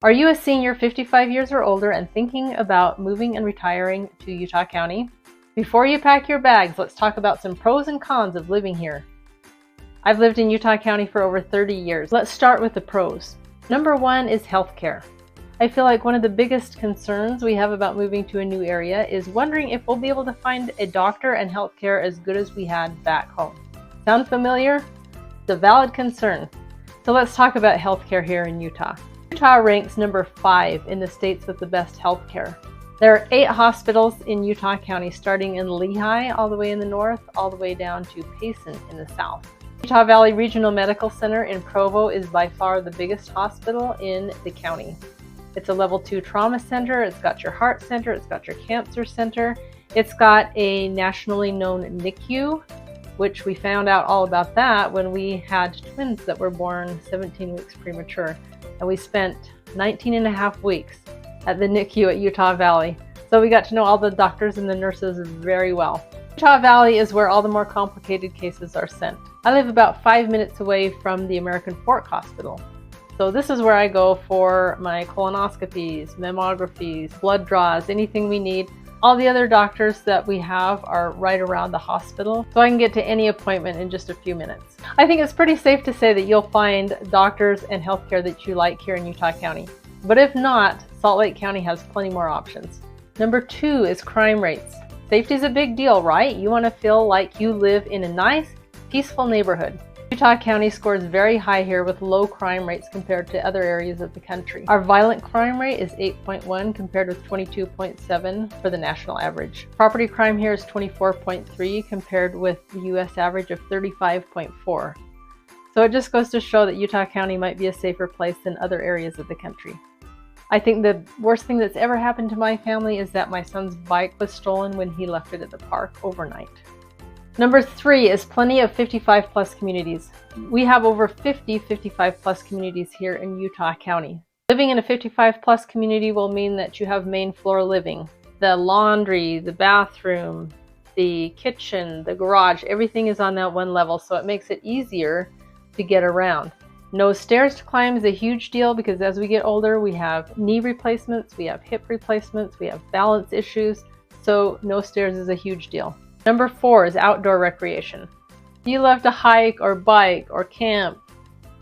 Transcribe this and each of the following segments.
Are you a senior 55 years or older and thinking about moving and retiring to Utah County? Before you pack your bags, let's talk about some pros and cons of living here. I've lived in Utah County for over 30 years. Let's start with the pros. Number one is healthcare. I feel like one of the biggest concerns we have about moving to a new area is wondering if we'll be able to find a doctor and healthcare as good as we had back home. Sound familiar? It's a valid concern. So let's talk about healthcare here in Utah. Utah ranks number 5 in the states with the best healthcare. There are 8 hospitals in Utah County, starting in Lehi all the way in the north, all the way down to Payson in the south. Utah Valley Regional Medical Center in Provo is by far the biggest hospital in the county. It's a level 2 trauma center, it's got your heart center, it's got your cancer center, it's got a nationally known NICU, which we found out all about that when we had twins that were born 17 weeks premature. And we spent 19 and a half weeks at the NICU at Utah Valley. So we got to know all the doctors and the nurses very well. Utah Valley is where all the more complicated cases are sent. I live about 5 minutes away from the American Fork Hospital. So this is where I go for my colonoscopies, mammographies, blood draws, anything we need. All the other doctors that we have are right around the hospital, so I can get to any appointment in just a few minutes. I think it's pretty safe to say that you'll find doctors and healthcare that you like here in Utah County. But if not, Salt Lake County has plenty more options. Number 2 is crime rates. Safety is a big deal, right? You want to feel like you live in a nice, peaceful neighborhood. Utah County scores very high here with low crime rates compared to other areas of the country. Our violent crime rate is 8.1 compared with 22.7 for the national average. Property crime here is 24.3 compared with the US average of 35.4. So it just goes to show that Utah County might be a safer place than other areas of the country. I think the worst thing that's ever happened to my family is that my son's bike was stolen when he left it at the park overnight. Number 3 is plenty of 55 plus communities. We have over 50 55 plus communities here in Utah County. Living in a 55 plus community will mean that you have main floor living. The laundry, the bathroom, the kitchen, the garage, everything is on that one level, so it makes it easier to get around. No stairs to climb is a huge deal because as we get older, we have knee replacements, we have hip replacements, we have balance issues, so no stairs is a huge deal. Number 4 is outdoor recreation. If you love to hike or bike or camp,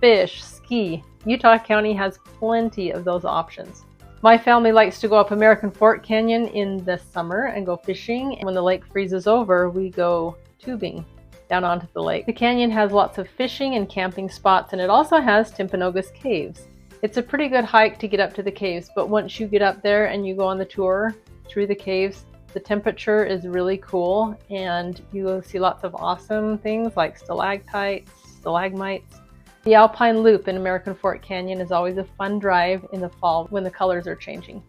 fish, ski, Utah County has plenty of those options. My family likes to go up American Fork Canyon in the summer and go fishing. And when the lake freezes over, we go tubing down onto the lake. The canyon has lots of fishing and camping spots, and it also has Timpanogos Caves. It's a pretty good hike to get up to the caves, but once you get up there and you go on the tour through the caves, the temperature is really cool and you will see lots of awesome things like stalactites, stalagmites. The Alpine Loop in American Fork Canyon is always a fun drive in the fall when the colors are changing.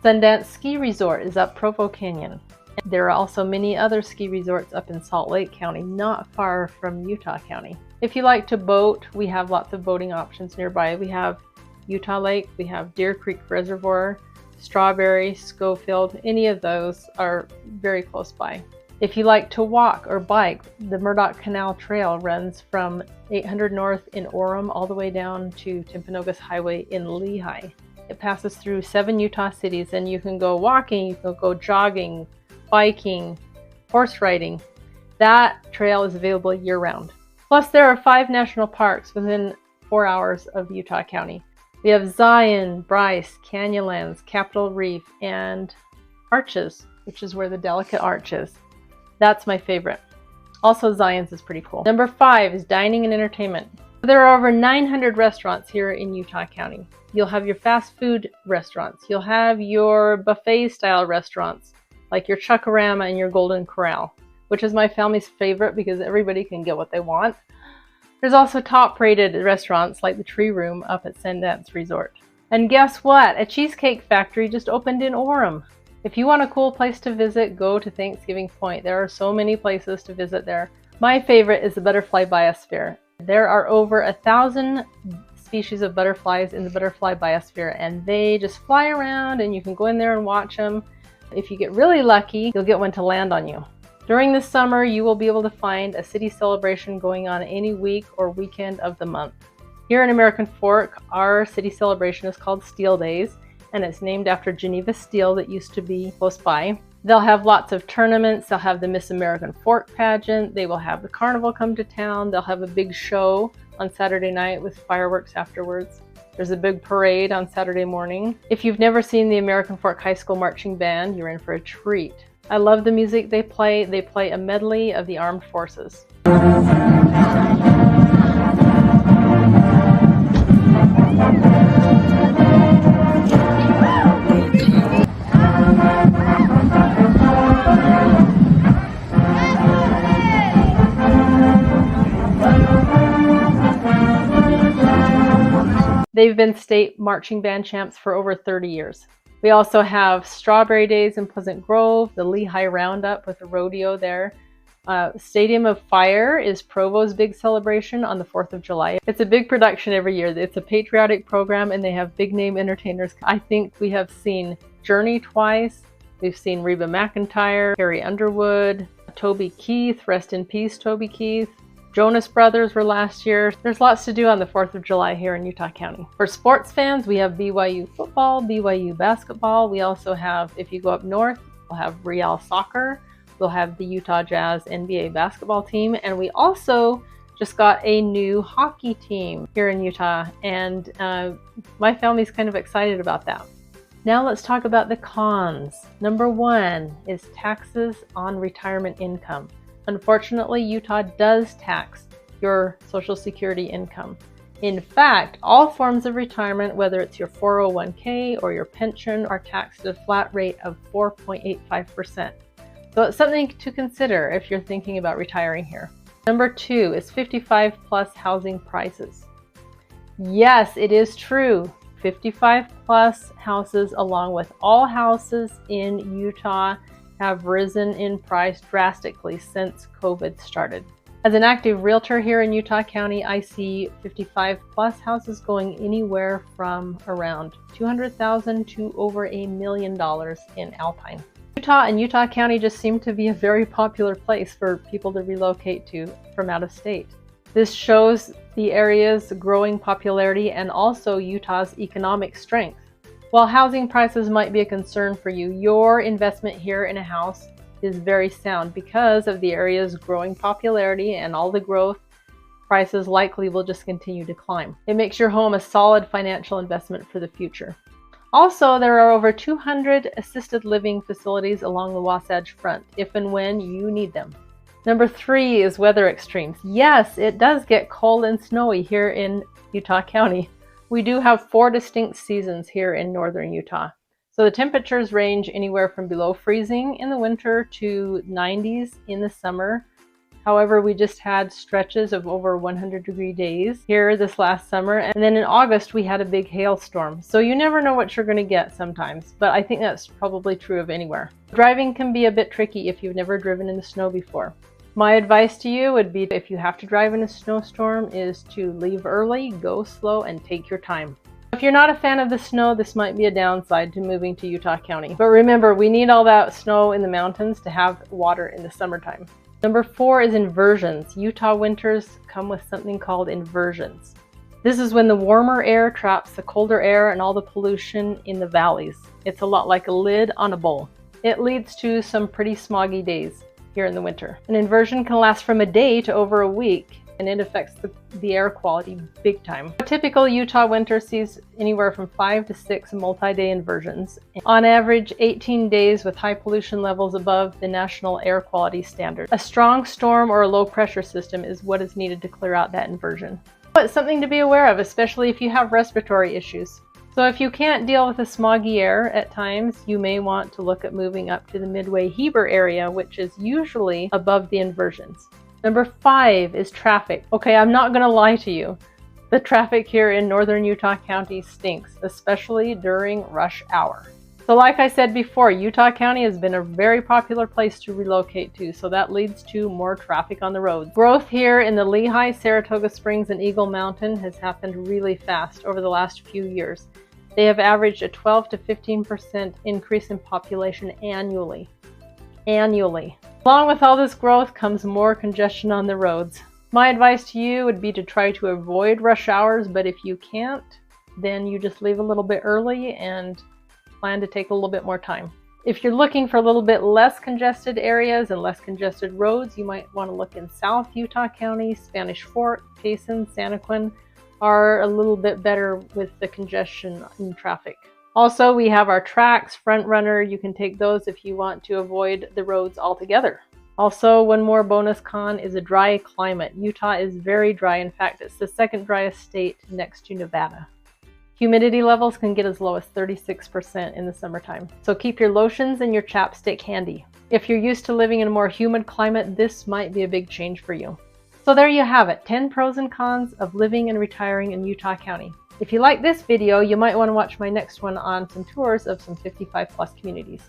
Sundance Ski Resort is up Provo Canyon. There are also many other ski resorts up in Salt Lake County, not far from Utah County. If you like to boat, we have lots of boating options nearby. We have Utah Lake, we have Deer Creek Reservoir, Strawberry, Schofield, any of those are very close by. If you like to walk or bike, the Murdoch Canal Trail runs from 800 North in Orem all the way down to Timpanogos Highway in Lehi. It passes through 7 Utah cities, and you can go walking, you can go jogging, biking, horse riding. That trail is available year-round. Plus, there are 5 national parks within 4 hours of Utah County. We have Zion, Bryce, Canyonlands, Capitol Reef, and Arches, which is where the Delicate Arch is. That's my favorite. Also, Zion's is pretty cool. Number 5 is dining and entertainment. There are over 900 restaurants here in Utah County. You'll have your fast food restaurants. You'll have your buffet style restaurants, like your Chuckarama and your Golden Corral, which is my family's favorite because everybody can get what they want. There's also top-rated restaurants like the Tree Room up at Sundance Resort. And guess what? A cheesecake factory just opened in Orem. If you want a cool place to visit, go to Thanksgiving Point. There are so many places to visit there. My favorite is the Butterfly Biosphere. There are over 1,000 species of butterflies in the Butterfly Biosphere, and they just fly around and you can go in there and watch them. If you get really lucky, you'll get one to land on you. During the summer, you will be able to find a city celebration going on any week or weekend of the month. Here in American Fork, our city celebration is called Steel Days, and it's named after Geneva Steel that used to be close by. They'll have lots of tournaments. They'll have the Miss American Fork pageant. They will have the carnival come to town. They'll have a big show on Saturday night with fireworks afterwards. There's a big parade on Saturday morning. If you've never seen the American Fork High School Marching Band, you're in for a treat. I love the music they play. They play a medley of the armed forces. They've been state marching band champs for over 30 years. We also have Strawberry Days in Pleasant Grove, the Lehigh Roundup with a rodeo there. Stadium of Fire is Provo's big celebration on the 4th of July. It's a big production every year. It's a patriotic program and they have big name entertainers. I think we have seen Journey twice. We've seen Reba McEntire, Carrie Underwood, Toby Keith, rest in peace Toby Keith. Jonas Brothers were last year. There's lots to do on the 4th of July here in Utah County. For sports fans, we have BYU football, BYU basketball. We also have, if you go up north, we'll have Real soccer. We'll have the Utah Jazz NBA basketball team. And we also just got a new hockey team here in Utah. And my family's kind of excited about that. Now let's talk about the cons. Number 1 is taxes on retirement income. Unfortunately, Utah does tax your Social Security income. In fact, all forms of retirement, whether it's your 401k or your pension, are taxed at a flat rate of 4.85%. So it's something to consider if you're thinking about retiring here. Number 2 is 55 plus housing prices. Yes, it is true. 55 plus houses, along with all houses in Utah, have risen in price drastically since COVID started. As an active realtor here in Utah County, I see 55 plus houses going anywhere from around $200,000 to over $1 million in Alpine. Utah and Utah County just seem to be a very popular place for people to relocate to from out of state. This shows the area's growing popularity and also Utah's economic strength. While housing prices might be a concern for you, your investment here in a house is very sound because of the area's growing popularity and all the growth. Prices likely will just continue to climb. It makes your home a solid financial investment for the future. Also, there are over 200 assisted living facilities along the Wasatch Front, if and when you need them. Number 3 is weather extremes. Yes, it does get cold and snowy here in Utah County. We do have 4 distinct seasons here in northern Utah. So the temperatures range anywhere from below freezing in the winter to 90s in the summer. However, we just had stretches of over 100-degree days here this last summer. And then in August, we had a big hailstorm. So you never know what you're going to get sometimes, but I think that's probably true of anywhere. Driving can be a bit tricky if you've never driven in the snow before. My advice to you would be, if you have to drive in a snowstorm, is to leave early, go slow, and take your time. If you're not a fan of the snow, this might be a downside to moving to Utah County. But remember, we need all that snow in the mountains to have water in the summertime. Number 4 is inversions. Utah winters come with something called inversions. This is when the warmer air traps the colder air and all the pollution in the valleys. It's a lot like a lid on a bowl. It leads to some pretty smoggy days here in the winter. An inversion can last from a day to over a week, and it affects the air quality big time. A typical Utah winter sees anywhere from 5 to 6 multi-day inversions. On average, 18 days with high pollution levels above the national air quality standard. A strong storm or a low pressure system is what is needed to clear out that inversion. But it's something to be aware of, especially if you have respiratory issues. So if you can't deal with the smoggy air at times, you may want to look at moving up to the Midway-Heber area, which is usually above the inversions. Number 5 is traffic. Okay, I'm not going to lie to you. The traffic here in northern Utah County stinks, especially during rush hour. So like I said before, Utah County has been a very popular place to relocate to, so that leads to more traffic on the roads. Growth here in the Lehigh, Saratoga Springs, and Eagle Mountain has happened really fast over the last few years. They have averaged a 12 to 15% increase in population annually. Along with all this growth comes more congestion on the roads. My advice to you would be to try to avoid rush hours, but if you can't, then you just leave a little bit early and plan to take a little bit more time. If you're looking for a little bit less congested areas and less congested roads, you might want to look in South Utah County. Spanish Fork, Payson, Santaquin are a little bit better with the congestion in traffic. Also, we have our tracks, Front Runner. You can take those if you want to avoid the roads altogether. Also, one more bonus con is a dry climate. Utah is very dry. In fact, it's the second driest state next to Nevada. Humidity levels can get as low as 36% in the summertime. So keep your lotions and your chapstick handy. If you're used to living in a more humid climate, this might be a big change for you. So there you have it, 10 pros and cons of living and retiring in Utah County. If you like this video, you might want to watch my next one on some tours of some 55+ communities.